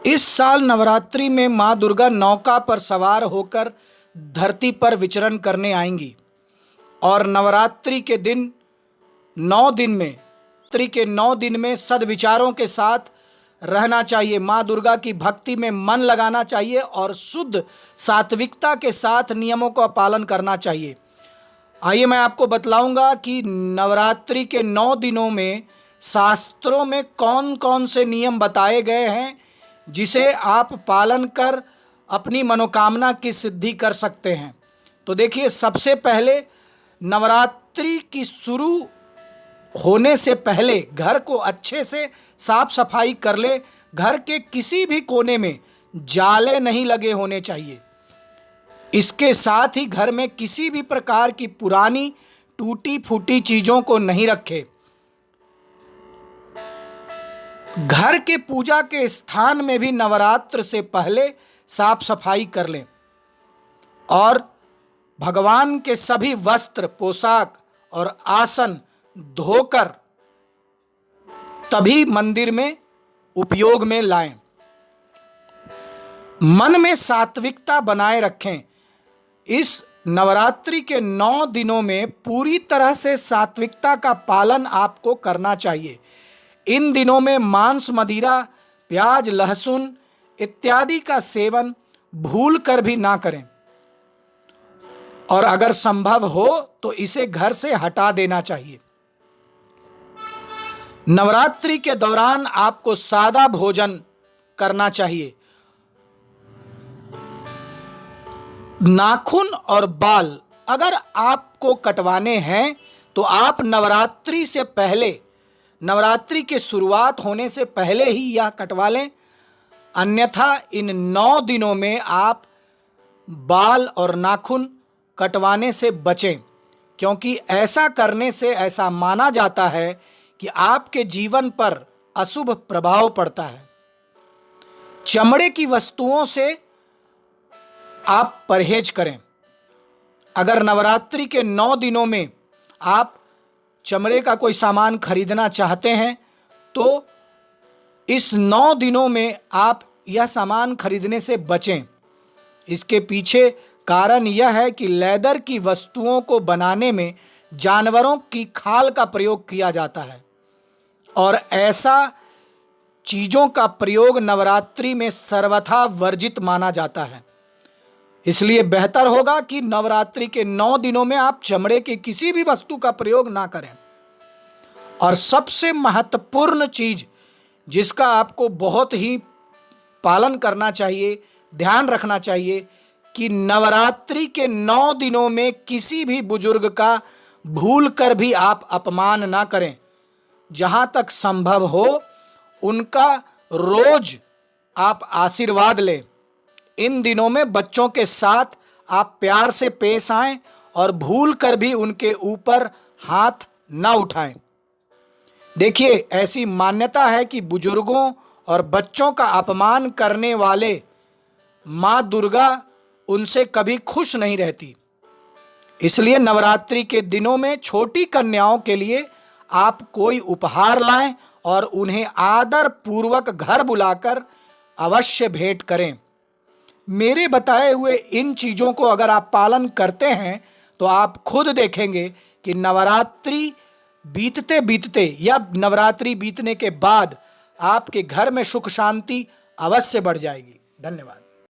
इस साल नवरात्रि में माँ दुर्गा नौका पर सवार होकर धरती पर विचरण करने आएंगी और नवरात्रि के दिन 9 दिन में सद्विचारों के साथ रहना चाहिए। माँ दुर्गा की भक्ति में मन लगाना चाहिए और शुद्ध सात्विकता के साथ नियमों का पालन करना चाहिए। आइए मैं आपको बतलाऊंगा कि नवरात्रि के 9 दिनों में शास्त्रों में कौन कौन से नियम बताए गए हैं जिसे आप पालन कर अपनी मनोकामना की सिद्धि कर सकते हैं। तो देखिए, सबसे पहले नवरात्रि की शुरू होने से पहले घर को अच्छे से साफ सफाई कर ले। घर के किसी भी कोने में जाले नहीं लगे होने चाहिए। इसके साथ ही घर में किसी भी प्रकार की पुरानी टूटी फूटी चीज़ों को नहीं रखें। घर के पूजा के स्थान में भी नवरात्र से पहले साफ सफाई कर लें और भगवान के सभी वस्त्र, पोशाक और आसन धोकर तभी मंदिर में उपयोग में लाएं। मन में सात्विकता बनाए रखें। इस नवरात्रि के 9 दिनों में पूरी तरह से सात्विकता का पालन आपको करना चाहिए। इन दिनों में मांस, मदिरा, प्याज, लहसुन इत्यादि का सेवन भूल कर भी ना करें और अगर संभव हो तो इसे घर से हटा देना चाहिए। नवरात्रि के दौरान आपको सादा भोजन करना चाहिए। नाखून और बाल अगर आपको कटवाने हैं तो आप नवरात्रि से पहले, नवरात्रि के शुरुआत होने से पहले ही यह कटवा लें। अन्यथा इन 9 दिनों में आप बाल और नाखून कटवाने से बचें, क्योंकि ऐसा करने से ऐसा माना जाता है कि आपके जीवन पर अशुभ प्रभाव पड़ता है। चमड़े की वस्तुओं से आप परहेज करें। अगर नवरात्रि के 9 दिनों में आप चमड़े का कोई सामान खरीदना चाहते हैं तो इस 9 दिनों में आप यह सामान खरीदने से बचें। इसके पीछे कारण यह है कि लेदर की वस्तुओं को बनाने में जानवरों की खाल का प्रयोग किया जाता है और ऐसा चीज़ों का प्रयोग नवरात्रि में सर्वथा वर्जित माना जाता है। इसलिए बेहतर होगा कि नवरात्रि के 9 दिनों में आप चमड़े की किसी भी वस्तु का प्रयोग ना करें। और सबसे महत्वपूर्ण चीज़ जिसका आपको बहुत ही पालन करना चाहिए, ध्यान रखना चाहिए कि नवरात्रि के 9 दिनों में किसी भी बुजुर्ग का भूल कर भी आप अपमान ना करें। जहाँ तक संभव हो उनका रोज आप आशीर्वाद लें। इन दिनों में बच्चों के साथ आप प्यार से पेश आएं और भूल कर भी उनके ऊपर हाथ ना उठाएं। देखिए, ऐसी मान्यता है कि बुजुर्गों और बच्चों का अपमान करने वाले माँ दुर्गा उनसे कभी खुश नहीं रहती। इसलिए नवरात्रि के दिनों में छोटी कन्याओं के लिए आप कोई उपहार लाएं और उन्हें आदर पूर्वक घर बुलाकर अवश्य भेंट करें। मेरे बताए हुए इन चीज़ों को अगर आप पालन करते हैं तो आप खुद देखेंगे कि नवरात्रि बीतते बीतते या नवरात्रि बीतने के बाद आपके घर में सुख शांति अवश्य बढ़ जाएगी। धन्यवाद।